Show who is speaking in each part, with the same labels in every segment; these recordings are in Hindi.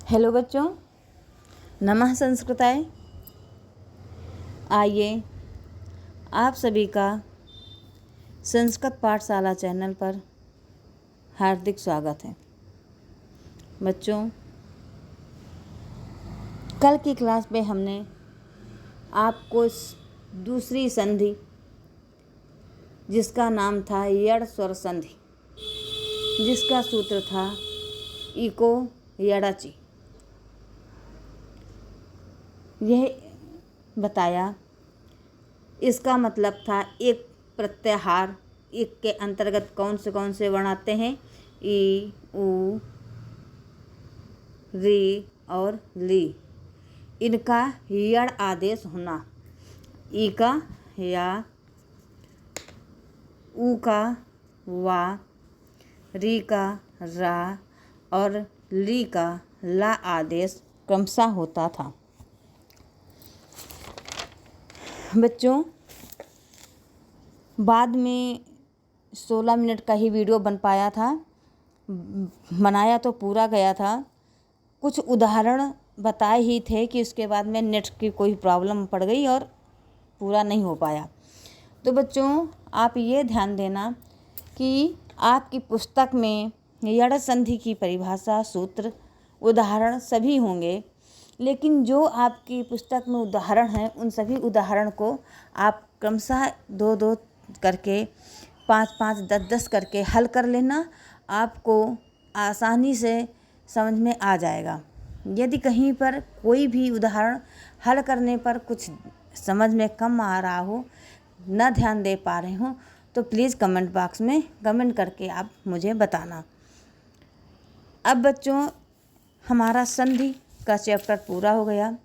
Speaker 1: हेलो बच्चों, नमः संस्कृताय। आइए आप सभी का संस्कृत पाठशाला चैनल पर हार्दिक स्वागत है। बच्चों, कल की क्लास में हमने आपको दूसरी संधि जिसका नाम था यड़ स्वर संधि, जिसका सूत्र था इको यड़ाची, यह बताया। इसका मतलब था एक प्रत्याहार, एक के अंतर्गत कौन से वर्ण आते हैं, ई, उ, री और ली। इनका यड़ आदेश होना, ई का या, उ का वा, री का रा और ली का ला आदेश क्रमशः होता था। बच्चों, बाद में 16 मिनट का ही वीडियो बन पाया था, बनाया तो पूरा गया था। कुछ उदाहरण बताए ही थे कि उसके बाद में नेट की कोई प्रॉब्लम पड़ गई और पूरा नहीं हो पाया। तो बच्चों, आप ये ध्यान देना कि आपकी पुस्तक में यड़ संधि की परिभाषा, सूत्र, उदाहरण सभी होंगे, लेकिन जो आपकी पुस्तक में उदाहरण हैं उन सभी उदाहरण को आप क्रमशः 2-2 करके, 5-5, 10-10 करके हल कर लेना। आपको आसानी से समझ में आ जाएगा। यदि कहीं पर कोई भी उदाहरण हल करने पर कुछ समझ में कम आ रहा हो, न ध्यान दे पा रहे हो, तो प्लीज़ कमेंट बॉक्स में कमेंट करके आप मुझे बताना। अब बच्चों, हमारा संधि का चैप्टर पूरा हो गया।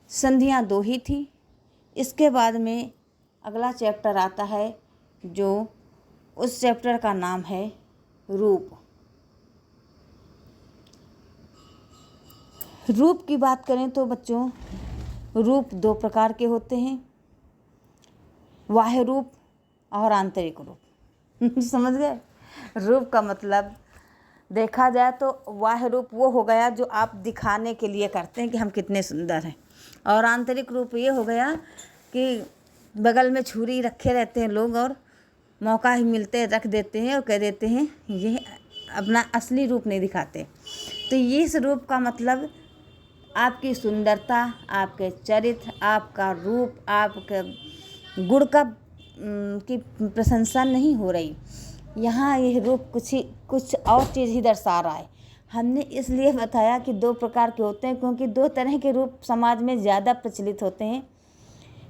Speaker 1: संधियाँ 2 ही थी। इसके बाद में अगला चैप्टर आता है, जो उस चैप्टर का नाम है रूप। रूप की बात करें तो बच्चों, रूप 2 प्रकार के होते हैं, बाह्य रूप और आंतरिक रूप। समझ गए? रूप का मतलब देखा जाए तो बाह्य रूप वो हो गया जो आप दिखाने के लिए करते हैं कि हम कितने सुंदर हैं, और आंतरिक रूप ये हो गया कि बगल में छुरी रखे रहते हैं लोग और मौका ही मिलते रख देते हैं और कह देते हैं, ये अपना असली रूप नहीं दिखाते। तो ये इस रूप का मतलब आपकी सुंदरता, आपके चरित्र, आपका रूप, आपके गुण का की प्रशंसा नहीं हो रही। यहाँ यह रूप कुछ और चीज़ ही दर्शा रहा है। हमने इसलिए बताया कि 2 प्रकार के होते हैं, क्योंकि 2 तरह के रूप समाज में ज़्यादा प्रचलित होते हैं।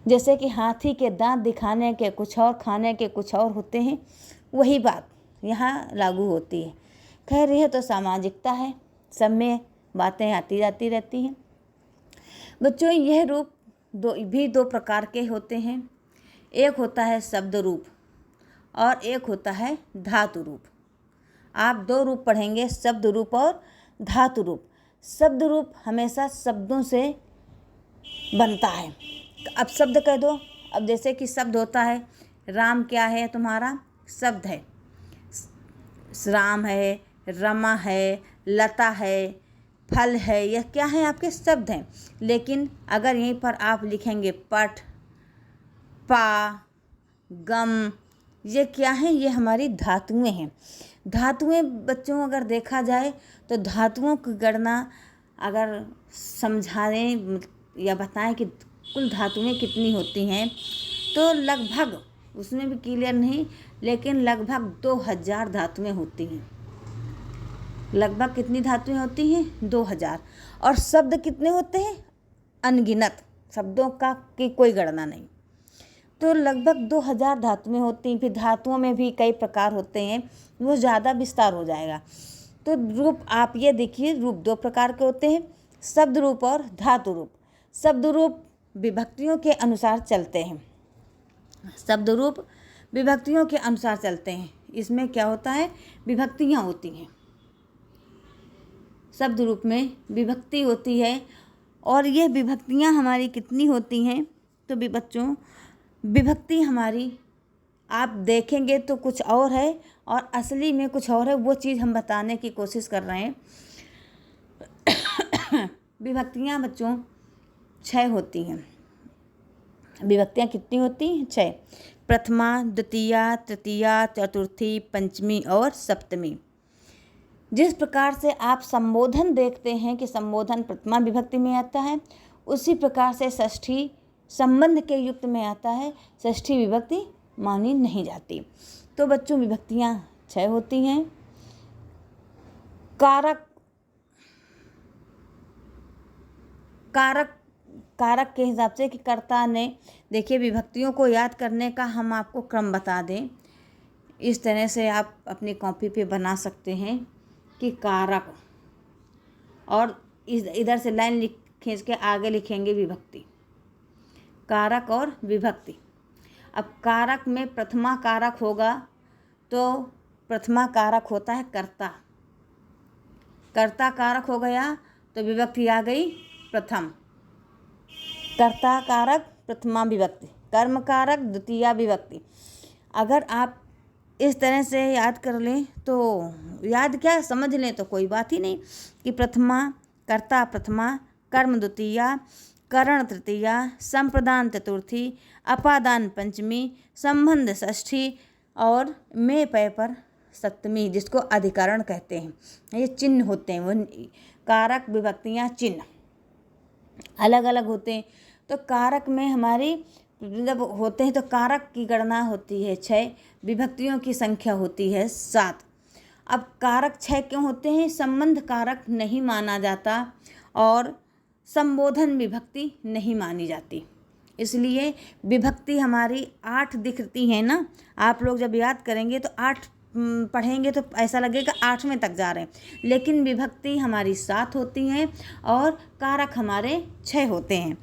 Speaker 1: जैसे कि हाथी के दांत दिखाने के कुछ और, खाने के कुछ और होते हैं, वही बात यहाँ लागू होती है। खैर, यह तो सामाजिकता है, सब में बातें आती जाती रहती हैं। बच्चों, यह रूप 2 प्रकार के होते हैं। एक होता है शब्द रूप और एक होता है धातु रूप। आप 2 रूप पढ़ेंगे, शब्द रूप और धातु रूप। शब्द रूप हमेशा शब्दों से बनता है। अब शब्द कह दो। अब जैसे कि शब्द होता है, राम क्या है तुम्हारा? शब्द है। राम है, रमा है, लता है, फल है, यह क्या है? आपके शब्द हैं। लेकिन अगर यहीं पर आप लिखेंगे पठ, पा, गम, ये क्या है? ये हमारी धातुएं हैं। धातुएं बच्चों, अगर देखा जाए तो धातुओं की गणना अगर समझाएं या बताएं कि कुल धातुएं कितनी होती हैं, तो लगभग, उसमें भी क्लियर नहीं, लेकिन लगभग 2000 धातुएं होती हैं। लगभग कितनी धातुएं होती हैं? 2000। और शब्द कितने होते हैं? अनगिनत। शब्दों का की कोई गणना नहीं। तो लगभग 2000 धातुएं होती हैं। फिर धातुओं में भी कई प्रकार होते हैं, वो ज़्यादा विस्तार हो जाएगा। तो रूप आप ये देखिए, रूप 2 प्रकार के होते हैं, शब्द रूप और धातु रूप। शब्द रूप विभक्तियों के अनुसार चलते हैं। शब्द रूप विभक्तियों के अनुसार चलते हैं। इसमें क्या होता है? विभक्तियाँ होती हैं। शब्द रूप में विभक्ति होती है, और ये विभक्तियाँ हमारी कितनी होती हैं? तो भी बच्चों, विभक्ति हमारी आप देखेंगे तो कुछ और है और असली में कुछ और है। वो चीज़ हम बताने की कोशिश कर रहे हैं। विभक्तियाँ बच्चों 6 होती हैं। विभक्तियाँ कितनी होती हैं? 6। प्रथमा, द्वितीया, तृतीया, चतुर्थी, पंचमी और सप्तमी। जिस प्रकार से आप संबोधन देखते हैं कि संबोधन प्रथमा विभक्ति में आता है, उसी प्रकार से षष्ठी संबंध के युक्त में आता है, षष्ठी विभक्ति मानी नहीं जाती। तो बच्चों विभक्तियाँ 6 होती हैं। कारक कारक कारक के हिसाब से कि कर्ता ने, देखिए विभक्तियों को याद करने का हम आपको क्रम बता दें। इस तरह से आप अपनी कॉपी पे बना सकते हैं कि कारक, और इधर से लाइन खींच के आगे लिखेंगे विभक्ति, कारक और विभक्ति। अब कारक में प्रथमा कारक होगा तो प्रथमा कारक होता है कर्ता। कर्ता कारक हो गया तो विभक्ति आ गई प्रथम। कर्ता कारक प्रथमा विभक्ति, कर्म कारक द्वितीया विभक्ति। अगर आप इस तरह से याद कर लें तो याद क्या समझ लें तो कोई बात ही नहीं कि प्रथमा, कर्ता प्रथमा, कर्म द्वितीया, करण तृतीया, संप्रदान चतुर्थी, अपादान पंचमी, संबंध षष्ठी और में पय पर सप्तमी, जिसको अधिकरण कहते हैं। ये चिन्ह होते हैं, वो कारक विभक्तियाँ चिन्ह अलग अलग होते हैं। तो कारक में हमारी जब होते हैं तो कारक की गणना होती है 6, विभक्तियों की संख्या होती है 7। अब कारक 6 क्यों होते हैं? संबंध कारक नहीं माना जाता और संबोधन विभक्ति नहीं मानी जाती, इसलिए विभक्ति हमारी 8 दिखती है ना। आप लोग जब याद करेंगे तो 8 पढ़ेंगे तो ऐसा लगेगा 8वें तक जा रहे हैं, लेकिन विभक्ति हमारी 7 होती हैं और कारक हमारे 6 होते हैं।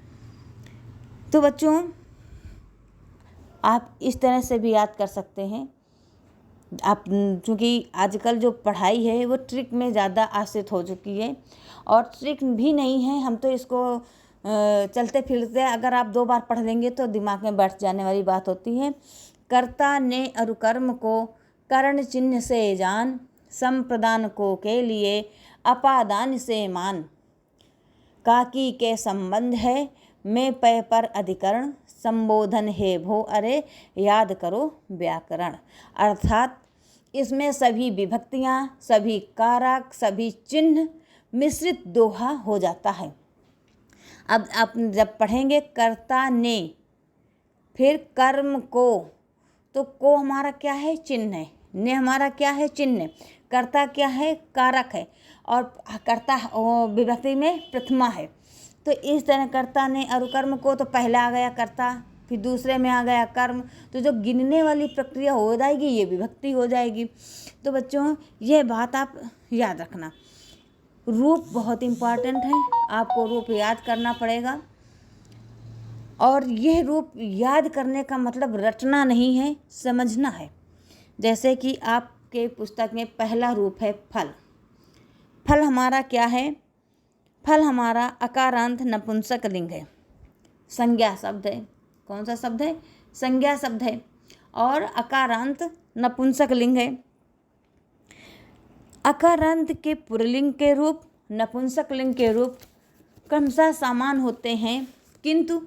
Speaker 1: तो बच्चों आप इस तरह से भी याद कर सकते हैं। आप चूँकि आजकल जो पढ़ाई है वो ट्रिक में ज़्यादा आश्रित हो चुकी है, और ट्रिक भी नहीं है, हम तो इसको चलते फिरते अगर आप 2 बार पढ़ लेंगे तो दिमाग में बैठ जाने वाली बात होती है। कर्ता ने अनुकर्म को करण चिन्ह से जान, संप्रदान को के लिए अपादान से मान, काकी के संबंध है में पय पर अधिकरण, संबोधन है भो अरे याद करो व्याकरण। अर्थात इसमें सभी विभक्तियाँ, सभी कारक, सभी चिन्ह मिश्रित दोहा हो जाता है। अब आप जब पढ़ेंगे कर्ता ने, फिर कर्म को, तो को हमारा क्या है? चिन्ह है। ने हमारा क्या है? चिन्ह है। कर्ता क्या है? कारक है। और कर्ता विभक्ति में प्रथमा है। तो इस तरह कर्ता ने अनुकर्म को, तो पहला आ गया कर्ता, फिर दूसरे में आ गया कर्म, तो जो गिनने वाली प्रक्रिया हो जाएगी ये विभक्ति हो जाएगी। तो बच्चों ये बात आप याद रखना। रूप बहुत इम्पॉर्टेंट है, आपको रूप याद करना पड़ेगा, और यह रूप याद करने का मतलब रटना नहीं है, समझना है। जैसे कि आपके पुस्तक में पहला रूप है फल। फल हमारा क्या है? फल हमारा अकारांत नपुंसक लिंग है, संज्ञा शब्द है। कौन सा शब्द है? संज्ञा शब्द है, और अकारांत नपुंसक लिंग है। अकारांत के पुल्लिंग के रूप, नपुंसक लिंग के रूप क्रमशः समान होते हैं, किंतु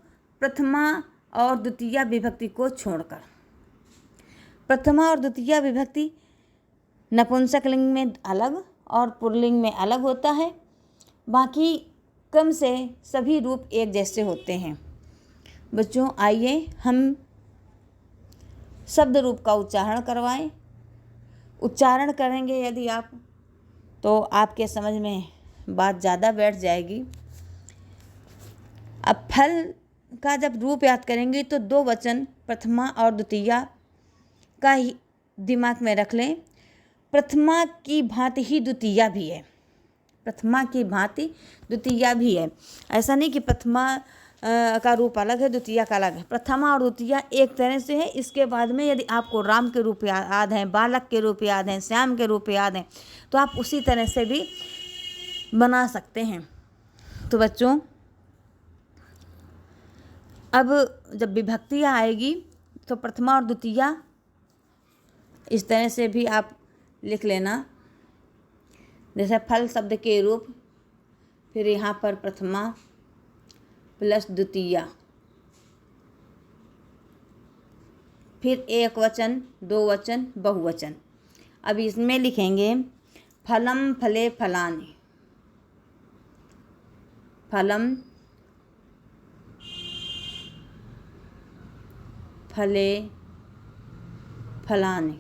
Speaker 1: प्रथमा और द्वितीया विभक्ति को छोड़कर। प्रथमा और द्वितीया विभक्ति नपुंसक लिंग में अलग और पुल्लिंग में अलग होता है, बाकी क्रम से सभी रूप एक जैसे होते हैं। बच्चों आइए हम शब्द रूप का उच्चारण करवाएं। उच्चारण करेंगे यदि आप, तो आपके समझ में बात ज़्यादा बैठ जाएगी। अब फल का जब रूप याद करेंगे तो 2 वचन प्रथमा और द्वितीया का ही दिमाग में रख लें। प्रथमा की भांति ही द्वितीया भी है, प्रथमा की भांति द्वितीया भी है। ऐसा नहीं कि प्रथमा का रूप अलग है, द्वितीया का अलग है। प्रथमा और द्वितीया एक तरह से है। इसके बाद में यदि आपको राम के रूप याद हैं, बालक के रूप याद हैं, श्याम के रूप याद हैं, तो आप उसी तरह से भी बना सकते हैं। तो बच्चों अब जब विभक्तियाँ आएगी तो प्रथमा और द्वितीया इस तरह से भी आप लिख लेना। जैसे फल शब्द के रूप फिर यहाँ पर प्रथमा प्लस द्वितीया, फिर एक वचन, दो वचन, बहुवचन। अब इसमें लिखेंगे फलम फले फलानि, फलम फले फलानि।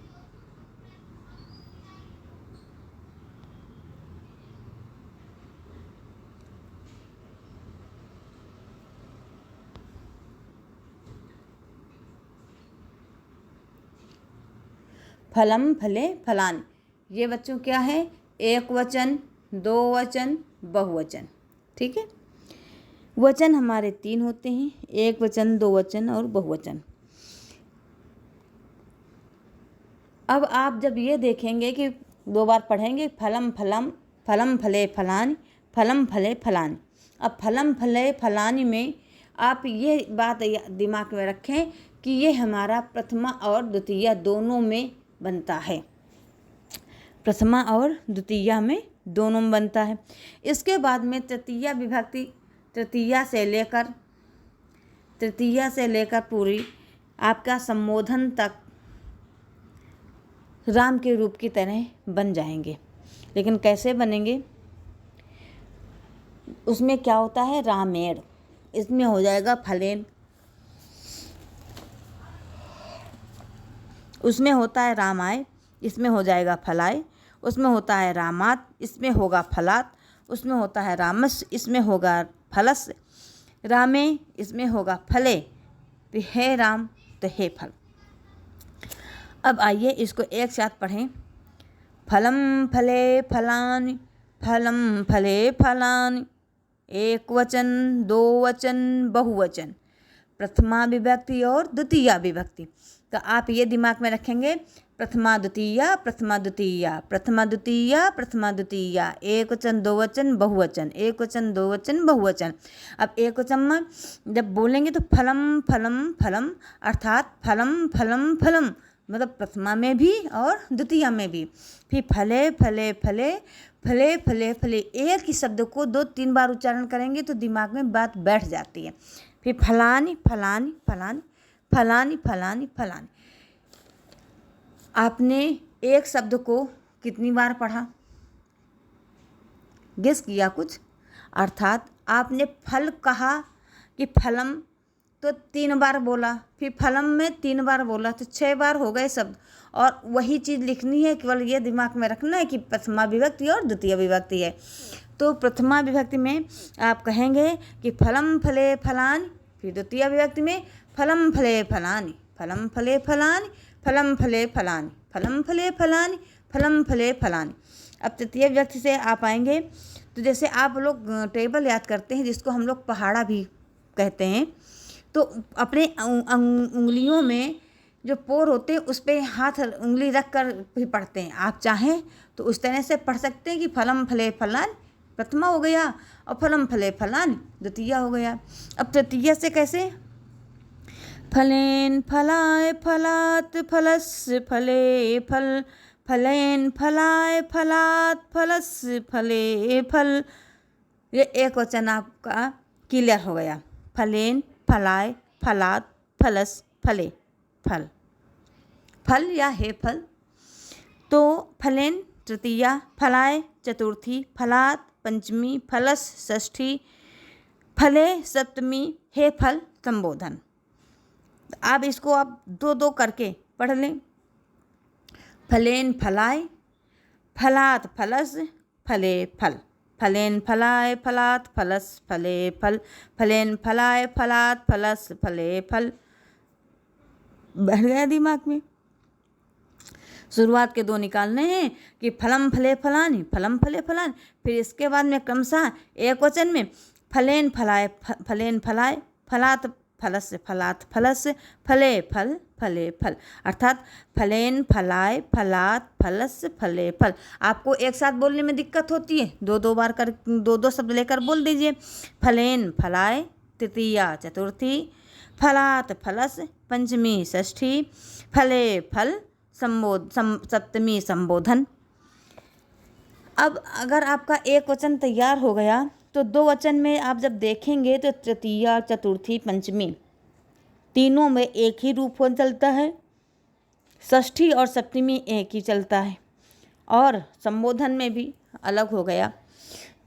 Speaker 1: फलम फले फलानि, ये बच्चों क्या है? एक वचन, दो वचन, बहुवचन। ठीक है, वचन हमारे तीन होते हैं, एक वचन, दो वचन और बहुवचन। अब आप जब ये देखेंगे कि दो बार पढ़ेंगे फलम फलम, फलम फले फलानि, फलम फले फलानि। अब फलम फले फलानि में आप ये बात दिमाग में रखें कि ये हमारा प्रथमा और द्वितीया दोनों में बनता है, प्रथमा और द्वितीया में दोनों में बनता है। इसके बाद में तृतीया विभक्ति, तृतीया से लेकर पूरी आपका संबोधन तक राम के रूप की तरह बन जाएंगे। लेकिन कैसे बनेंगे? उसमें क्या होता है? रामेण, इसमें हो जाएगा फलेन, उसमें होता है रामाय, इसमें हो जाएगा फलाय, उसमें होता है रामात, इसमें होगा फलात, उसमें होता है रामस, इसमें होगा फलस, रामे, इसमें होगा फले। तो हे राम, तो हे फल। अब आइए इसको एक साथ पढ़ें। फलम फले फलानि, फलम फले फलानि, एक वचन, दो वचन, बहुवचन, प्रथमा विभक्ति और द्वितीया विभक्ति। तो आप ये दिमाग में रखेंगे प्रथमा द्वितीया, प्रथमा द्वितीया, प्रथमा द्वितीया, प्रथमा द्वितीया, एक वचन, दो वचन, बहुवचन, एक वचन, दो वचन, बहुवचन। अब एक वचन में जब बोलेंगे तो फलम फलम फलम, अर्थात फलम फलम फलम, मतलब प्रथमा में भी और द्वितीया में भी। फिर फले फले फले, फले फले फले, एक ही शब्द को दो तीन बार उच्चारण करेंगे तो दिमाग में बात बैठ जाती है। फिर फलानी फलानी फलानी, फलानी फलानी फलानी। आपने एक शब्द को कितनी बार पढ़ा? गेस किया कुछ? अर्थात आपने फल कहा कि फलम तो 3 बार बोला, फिर फलम में 3 बार बोला, तो 6 बार हो गए शब्द। और वही चीज़ लिखनी है, केवल ये दिमाग में रखना है कि प्रथमा विभक्ति और द्वितीय विभक्ति है। तो प्रथमा विभक्ति में आप कहेंगे कि फलम फले फलानि, फिर द्वितीय विभक्ति में फलम फले फलानि, फलम फले फलानि, फलम फले फलानि, फलम फले फलानि, फलम फले फलानि। अब तृतीय विभक्ति से आप आएंगे तो जैसे आप लोग टेबल याद करते हैं, जिसको हम लोग पहाड़ा भी कहते हैं, तो अपने उंगलियों में जो पोर होते हैं उस पर हाथ उंगली रख कर भी पढ़ते हैं। आप चाहें तो उस तरह से पढ़ सकते हैं कि फलम फले फलानि प्रथमा हो गया और फलम फले फलानि द्वितीया हो गया। अब तृतीया से कैसे? फलेन फलाय फलात फलस फले फल, फलेन फलाय फलात फलस फले फल। ये एक वचन आपका क्लियर हो गया। फलेन फलाय फलात फलस फले फल, फल या हे फल। तो फलेन तृतीया, फलाय चतुर्थी, फलात पंचमी, फलस षष्ठी, फले सप्तमी, हे फल संबोधन। अब इसको आप 2-2 करके पढ़ लें। फलेन फलाय फलात फलस फले फल, फलेन फलाय फलात फलस फले फल, फलेन फलाय फलात फलस फले फल। बैठ गया दिमाग में। शुरुआत के 2 निकालने हैं कि फलम फले फलानि, फलम फले फलानि। फिर इसके बाद में क्रमशः एक वचन में फलेन फलाय फलेन फलाय फलात फलस फलात फलस फले फल फले फल, अर्थात फलेन फलाय फलात फलस फले फल। आपको एक साथ बोलने में दिक्कत होती है, 2-2 बार कर 2-2 शब्द लेकर बोल दीजिए। फलेन फलाय तृतीया चतुर्थी, फलात फलस पंचमी षष्ठी, फले फल सप्तमी संबोधन। अब अगर आपका एक वचन तैयार हो गया तो दो वचन में आप जब देखेंगे तो तृतीया, चतुर्थी, पंचमी तीनों में एक ही रूप हो चलता है, षष्ठी और सप्तमी एक ही चलता है, और संबोधन में भी अलग हो गया।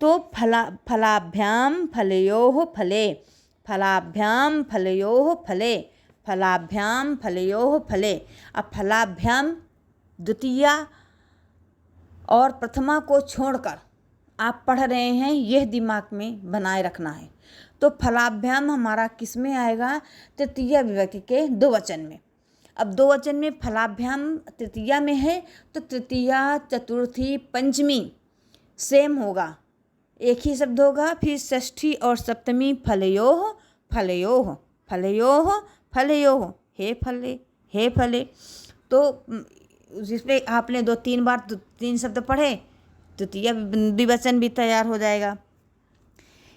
Speaker 1: तो फलाभ्याम फलयोः फले, फलाभ्याम फलयोः फले, फलाभ्याम फलयोः फले। अब फलाभ्याम द्वितीया और प्रथमा को छोड़कर आप पढ़ रहे हैं, यह दिमाग में बनाए रखना है। तो फलाभ्याम हमारा किस में आएगा? तृतीया विभक्ति के दो वचन में। अब दो वचन में फलाभ्याम तृतीया में है, तो तृतीया, चतुर्थी, पंचमी सेम होगा, एक ही शब्द होगा। फिर षष्ठी और सप्तमी फलयोः फलयोः फलयोः फलयोः, हे फले हे फले। तो जिसपे आपने 2-3 बार 3 शब्द पढ़े, तृतीया विवचन भी तैयार हो जाएगा।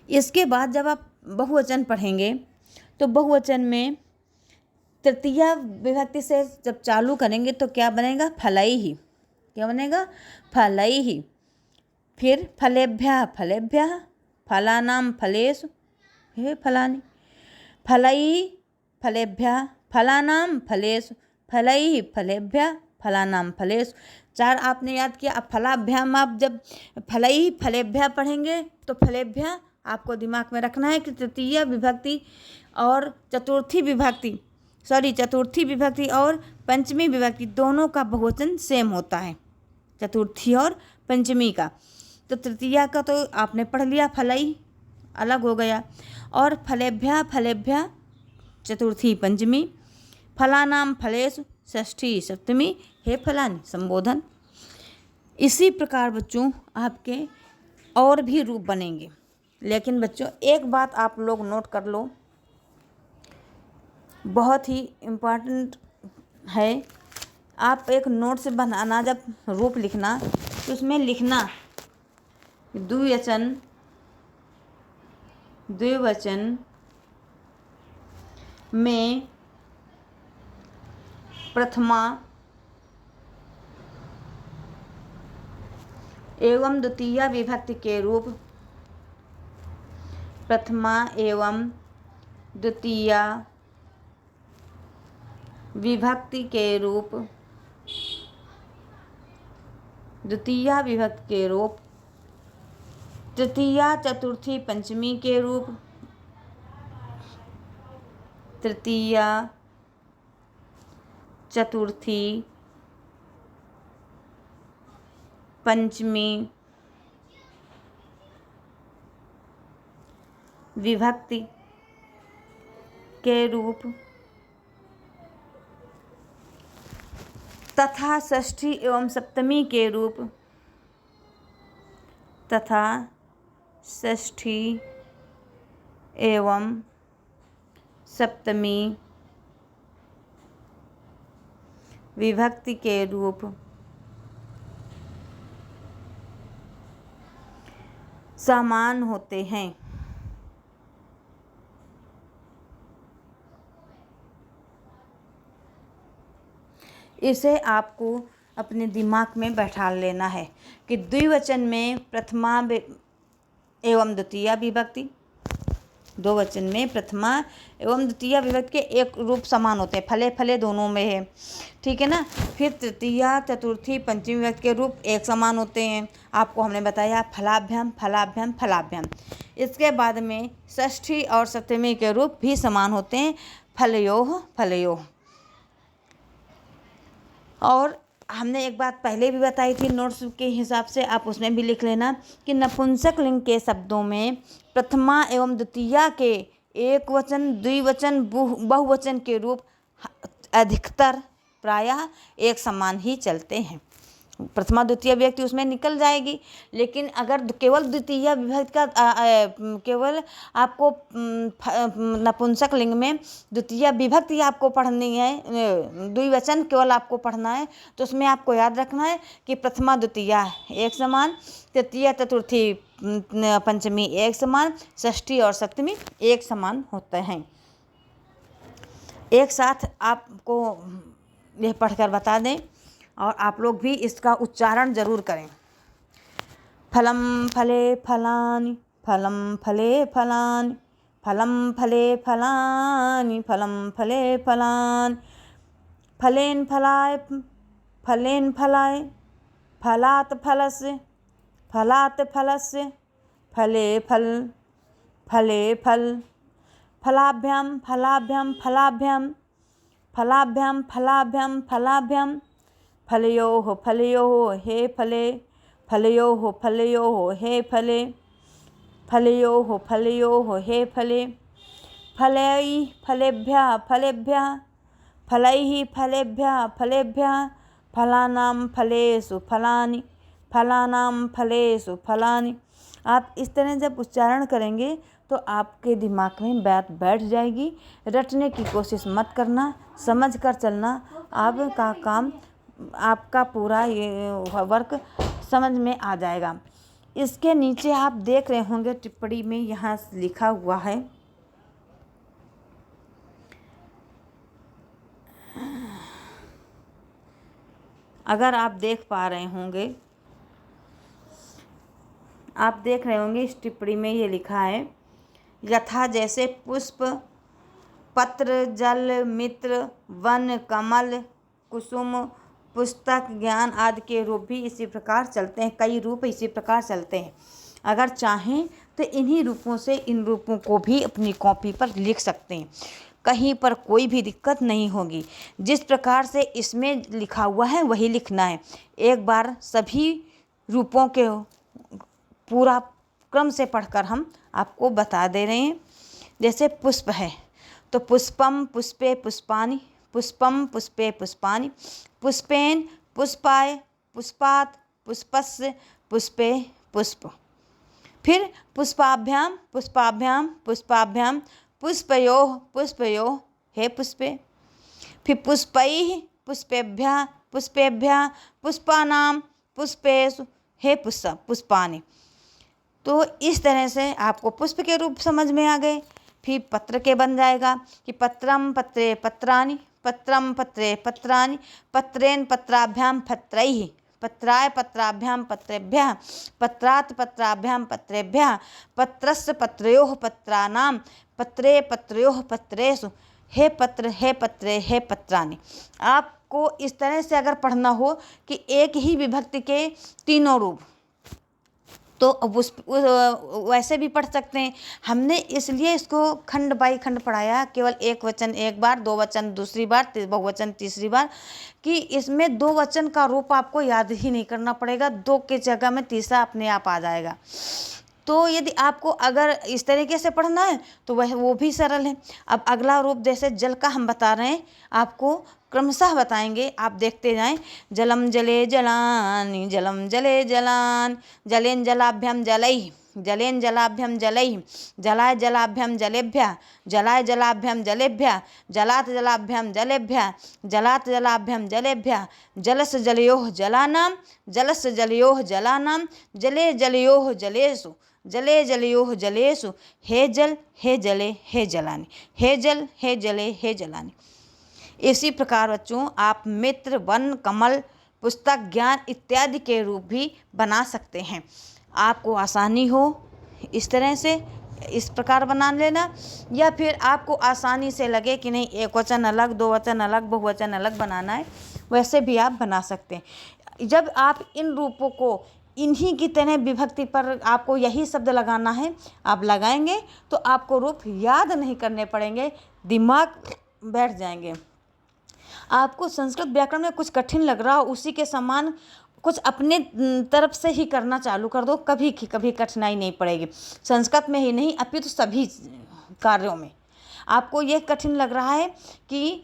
Speaker 1: इसके बाद जब आप बहुवचन पढ़ेंगे तो बहुवचन में तृतीया विभक्ति से जब चालू करेंगे तो क्या बनेगा? फलैः। क्या बनेगा? फलैः। फिर फलेभ्यः फलेभ्यः, फलानां फलेषु, हे फलानि, फलैः फलेभ्यः फलानां फलेषु, फलैः फलेभ्यः फलानां फलेषु। 4 आपने याद किया। अब फलाभ्याम आप जब फलैः फलेभ्यः पढ़ेंगे तो फलेभ्यः आपको दिमाग में रखना है कि तृतीया विभक्ति और चतुर्थी विभक्ति और पंचमी विभक्ति दोनों का बहुवचन सेम होता है, चतुर्थी और पंचमी का। तो तृतीया का तो आपने पढ़ लिया, फलैः अलग हो गया, और फलेभ्यः फलेभ्यः चतुर्थी पंचमी, फलानां फलेषु षष्ठी सप्तमी, हे फलानि संबोधन। इसी प्रकार बच्चों आपके और भी रूप बनेंगे। लेकिन बच्चों एक बात आप लोग नोट कर लो, बहुत ही इम्पोर्टेंट है। आप एक नोट से बनाना, जब रूप लिखना तो उसमें लिखना द्विवचन में प्रथमा एवं द्वितीया विभक्ति के रूप, प्रथमा एवं द्वितीया विभक्ति के रूप, द्वितीया विभक्ति के रूप, तृतीया, चतुर्थी, पंचमी के रूप, तृतीया, चतुर्थी, पंचमी विभक्ति के रूप तथा षष्ठी एवं सप्तमी के रूप, तथा षष्ठी एवं सप्तमी विभक्ति के रूप समान होते हैं। इसे आपको अपने दिमाग में बैठा लेना है कि द्विवचन में प्रथमा एवं द्वितीया विभक्ति, दो वचन में प्रथमा एवं द्वितीया विभक्ति के एक रूप समान होते हैं, फले फले दोनों में है, ठीक है ना। फिर तृतीया, चतुर्थी, पंचमी विभक्ति के रूप एक समान होते हैं, आपको हमने बताया फलाभ्याम फलाभ्याम फलाभ्याम। इसके बाद में षष्ठी और सप्तमी के रूप भी समान होते हैं, फलयोः फलयोः। और हमने एक बात पहले भी बताई थी नोट्स के हिसाब से, आप उसमें भी लिख लेना कि नपुंसक लिंग के शब्दों में प्रथमा एवं द्वितीया के एक वचन, द्विवचन, बहुवचन के रूप अधिकतर प्रायः एक समान ही चलते हैं। प्रथमा द्वितीय विभक्ति उसमें निकल जाएगी, लेकिन अगर केवल द्वितीय विभक्ति का केवल आपको नपुंसक लिंग में द्वितीय विभक्ति आपको पढ़नी है, द्विवचन केवल आपको पढ़ना है, तो उसमें आपको याद रखना है कि प्रथमा द्वितीया एक समान, तृतीया चतुर्थी पंचमी एक समान, षष्ठी और सप्तमी एक समान होते हैं। एक साथ आपको यह पढ़कर बता दें और आप लोग भी इसका उच्चारण जरूर करें। फलम फले फलानि, फलं फले फलानि, फलं फले फलानि, फलं फले फलानि, फलेन फलाय, फलेन फलाय, फलात् फलस्य, फलात् फलस्य, फले फल, फले फल, फलाभ्यां फलाभ्यां फलाभ्यां, फलाभ्यां फलाभ्यां फलाभ्यां, फलयोः फलयोः हे फले, फलयोः फलयोः हे फले, फलयोः फलयोः हे फले, फलैः फलेभ्यः फलेभ्यः, फलैः फलेभ्यः फलेभ्यः, फलानां फलेषु फलानि, फलानां फलेषु फलानि। आप इस तरह जब उच्चारण करेंगे तो आपके दिमाग में बात बैठ जाएगी। रटने की कोशिश मत करना, समझ कर चलना। आपका काम, आपका पूरा ये वर्क समझ में आ जाएगा। इसके नीचे आप देख रहे होंगे टिप्पणी में यहाँ लिखा हुआ है, अगर आप देख पा रहे होंगे, आप देख रहे होंगे इस टिप्पणी में ये लिखा है, यथा जैसे पुष्प, पत्र, जल, मित्र, वन, कमल, कुसुम, पुस्तक, ज्ञान आदि के रूप भी इसी प्रकार चलते हैं। कई रूप इसी प्रकार चलते हैं। अगर चाहें तो इन्हीं रूपों से इन रूपों को भी अपनी कॉपी पर लिख सकते हैं। कहीं पर कोई भी दिक्कत नहीं होगी। जिस प्रकार से इसमें लिखा हुआ है वही लिखना है। एक बार सभी रूपों के पूरा क्रम से पढ़कर हम आपको बता दे रहे हैं। जैसे पुष्प है तो पुष्पम पुष्पे पुष्पानि, पुष्पम पुष्पे पुष्पानि, पुष्पेन पुष्पाय, पुष्पात् पुष्पस्य, पुष्पे पुष्प। फिर पुष्पाभ्यां पुष्पाभ्यां पुष्पाभ्यां, पुष्पयोः पुष्पयोः हे पुष्पे। फिर पुष्पैः पुष्पेभ्यः पुष्पेभ्यः, पुष्पानां पुष्पेषु हे पुष्पानि। तो इस तरह से आपको पुष्प के रूप समझ में आ गए। फिर पत्र के बन जाएगा कि पत्रम पत्रे पत्राणि, पत्रम पत्रे पत्राणि, पत्रेन पत्राभ्यां पत्रैः, पत्राय पत्राभ्यां पत्रेभ्यः, पत्रात् पत्राभ्यां पत्रेभ्यः, पत्रस्य पत्रयोः पत्राणां, पत्रे पत्रयोः पत्रेषु हे पत्र हे पत्रे हे पत्राणि। आपको इस तरह से अगर पढ़ना हो कि एक ही विभक्ति के तीनों रूप, तो वैसे भी पढ़ सकते हैं। हमने इसलिए इसको खंड बाई खंड पढ़ाया, केवल एक वचन एक बार, दो वचन दूसरी बार, बहुवचन तीसरी बार, कि इसमें दो वचन का रूप आपको याद ही नहीं करना पड़ेगा। दो के जगह में तीसरा अपने आप आ जाएगा। तो यदि आपको अगर इस तरीके से पढ़ना है तो वह वो भी सरल है। अब अगला रूप जैसे जल का हम बता रहे हैं, आपको क्रमशः बताएंगे, आप देखते जाएं। जलम जले जलानि, जलम जले जलान, जलेन जलाभ्याम जलैः, जलेन जलाभ्याम जलैः, जलाय जलाभ्याम जलेभ्यः, जलाय जलाभ्याम जलेभ्यः, जलात् जलाभ्याम जलेभ्यः, जलात् जलाभ्याम जलेभ्यः, जलस्य जलयोः जलानां, जलस्य जलयोः जलानां, जले जलयोः जलेषु, जले जलयोः जलेषु हे जल हे जले हे जलानि, हे जल हे जले हे जलानि। इसी प्रकार बच्चों आप मित्र, वन, कमल, पुस्तक, ज्ञान इत्यादि के रूप भी बना सकते हैं। आपको आसानी हो इस तरह से इस प्रकार बना लेना, या फिर आपको आसानी से लगे कि नहीं एक वचन अलग, दो वचन अलग, बहुवचन अलग बनाना है, वैसे भी आप बना सकते हैं। जब आप इन रूपों को इन्हीं की तरह विभक्ति पर आपको यही शब्द लगाना है, आप लगाएंगे तो आपको रूप याद नहीं करने पड़ेंगे, दिमाग बैठ जाएंगे। आपको संस्कृत व्याकरण में कुछ कठिन लग रहा हो, उसी के समान कुछ अपने तरफ से ही करना चालू कर दो, कभी कठिनाई नहीं पड़ेगी। संस्कृत में ही नहीं अपितु सभी कार्यों में। आपको ये कठिन लग रहा है कि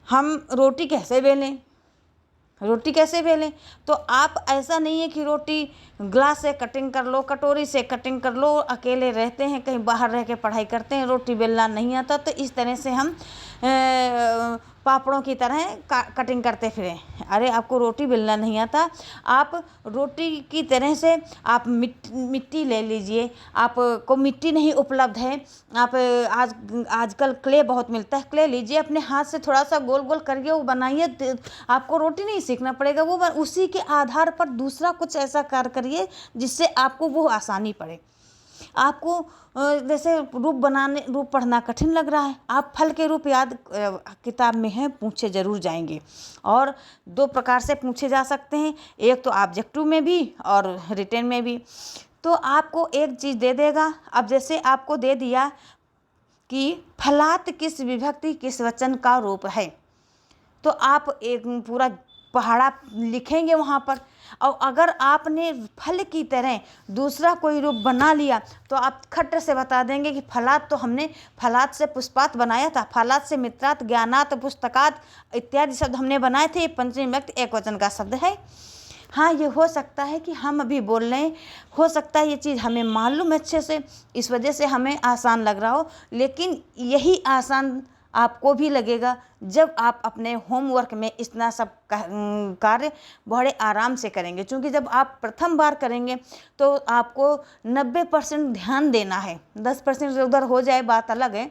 Speaker 1: हम रोटी कैसे बेलें, रोटी कैसे बेलें, तो आप ऐसा नहीं है कि रोटी ग्लास से कटिंग कर लो, कटोरी से कटिंग कर लो, अकेले रहते हैं कहीं बाहर रह के पढ़ाई करते हैं, रोटी बेलना नहीं आता, तो इस तरह से हम पापड़ों की तरह कटिंग करते फिरें। अरे आपको रोटी बेलना नहीं आता, आप रोटी की तरह से आप मिट्टी ले लीजिए। आपको मिट्टी नहीं उपलब्ध है, आप आजकल क्ले बहुत मिलता है, क्ले लीजिए, अपने हाथ से थोड़ा सा गोल गोल करिए, वो बनाइए। आपको रोटी नहीं सीखना पड़ेगा, वो उसी के आधार पर दूसरा कुछ ऐसा कार्य करिए जिससे आपको वो आसानी पड़े। आपको जैसे रूप पढ़ना कठिन लग रहा है, आप फल के रूप याद किताब में है, पूछे जरूर जाएंगे। और 2 प्रकार से पूछे जा सकते हैं, एक तो ऑब्जेक्टिव में भी और रिटन में भी। तो आपको एक चीज़ दे देगा, अब जैसे आपको दे दिया कि फलात किस विभक्ति किस वचन का रूप है, तो आप एक पूरा पहाड़ा लिखेंगे वहाँ पर। और अगर आपने फल की तरह दूसरा कोई रूप बना लिया तो आप खट से बता देंगे कि फलात तो हमने फलात से पुष्पात बनाया था, फलात से मित्रात ज्ञानात पुस्तकात इत्यादि शब्द हमने बनाए थे, ये पंचमी विभक्ति एक वचन का शब्द है। हाँ, ये हो सकता है कि हम अभी बोल रहे हैं, हो सकता है ये चीज़ हमें मालूम अच्छे से, इस वजह से हमें आसान लग रहा हो, लेकिन यही आसान आपको भी लगेगा जब आप अपने होमवर्क में इतना सब कार्य बड़े आराम से करेंगे। क्योंकि जब आप प्रथम बार करेंगे तो आपको 90% ध्यान देना है, 10% उधर हो जाए बात अलग है।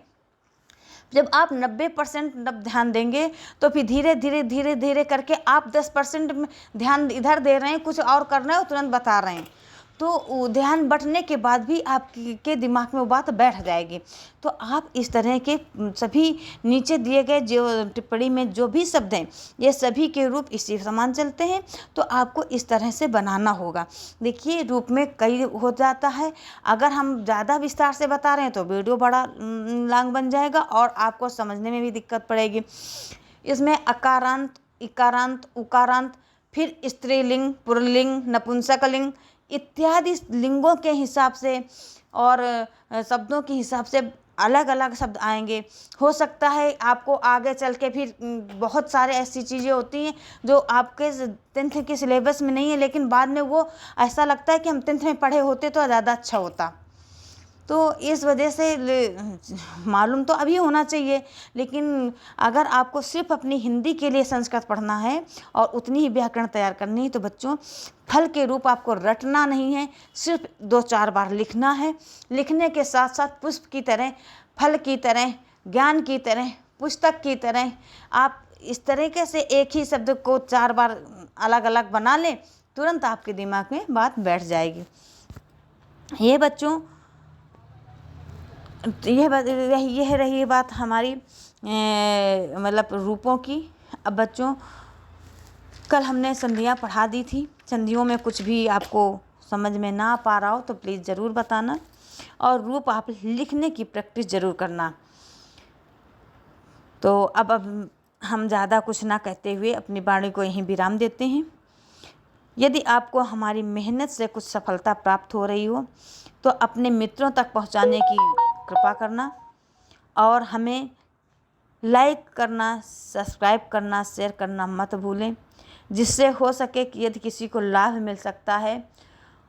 Speaker 1: जब आप 90% ध्यान देंगे तो फिर धीरे धीरे धीरे धीरे करके आप 10% में ध्यान इधर दे रहे हैं, कुछ और करना है, वो तुरंत बता रहे हैं, तो ध्यान बंटने के बाद भी आपके दिमाग में वो बात बैठ जाएगी। तो आप इस तरह के सभी नीचे दिए गए जो टिप्पणी में जो भी शब्द हैं, ये सभी के रूप इसी समान चलते हैं, तो आपको इस तरह से बनाना होगा। देखिए, रूप में कई हो जाता है, अगर हम ज़्यादा विस्तार से बता रहे हैं तो वीडियो बड़ा लॉन्ग बन जाएगा और आपको समझने में भी दिक्कत पड़ेगी। इसमें अकारांत, इकारांत, उकारांत, फिर स्त्रीलिंग, पुल्लिंग, नपुंसकलिंग इत्यादि लिंगों के हिसाब से और शब्दों के हिसाब से अलग अलग शब्द आएंगे। हो सकता है आपको आगे चल के फिर बहुत सारे ऐसी चीज़ें होती हैं जो आपके 10th के सिलेबस में नहीं है, लेकिन बाद में वो ऐसा लगता है कि हम 10th में पढ़े होते तो ज़्यादा अच्छा होता। तो इस वजह से मालूम तो अभी होना चाहिए, लेकिन अगर आपको सिर्फ अपनी हिंदी के लिए संस्कृत पढ़ना है और उतनी ही व्याकरण तैयार करनी है, तो बच्चों फल के रूप आपको रटना नहीं है, सिर्फ 2-4 बार लिखना है। लिखने के साथ साथ पुष्प की तरह, फल की तरह, ज्ञान की तरह, पुस्तक की तरह आप इस तरीके से एक ही शब्द को 4 बार अलग अलग बना लें, तुरंत आपके दिमाग में बात बैठ जाएगी। ये बच्चों यह रही बात हमारी मतलब रूपों की। अब बच्चों, कल हमने संधियाँ पढ़ा दी थी, संधियों में कुछ भी आपको समझ में ना पा रहा हो तो प्लीज़ ज़रूर बताना, और रूप आप लिखने की प्रैक्टिस ज़रूर करना। तो अब हम ज़्यादा कुछ ना कहते हुए अपनी वाणी को यहीं विराम देते हैं। यदि आपको हमारी मेहनत से कुछ सफलता प्राप्त हो रही हो तो अपने मित्रों तक पहुंचाने की कृपा करना, और हमें लाइक करना, सब्सक्राइब करना, शेयर करना मत भूलें, जिससे हो सके कि यदि किसी को लाभ मिल सकता है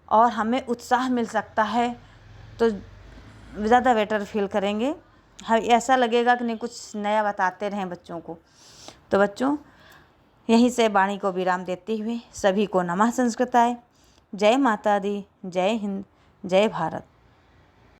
Speaker 1: और हमें उत्साह मिल सकता है तो ज़्यादा बेटर फील करेंगे। हमें ऐसा लगेगा कि नहीं, कुछ नया बताते रहें बच्चों को। तो बच्चों, यहीं से वाणी को विराम देते हुए सभी को नमः संस्कृताय। जय माता दी, जय हिंद, जय भारत।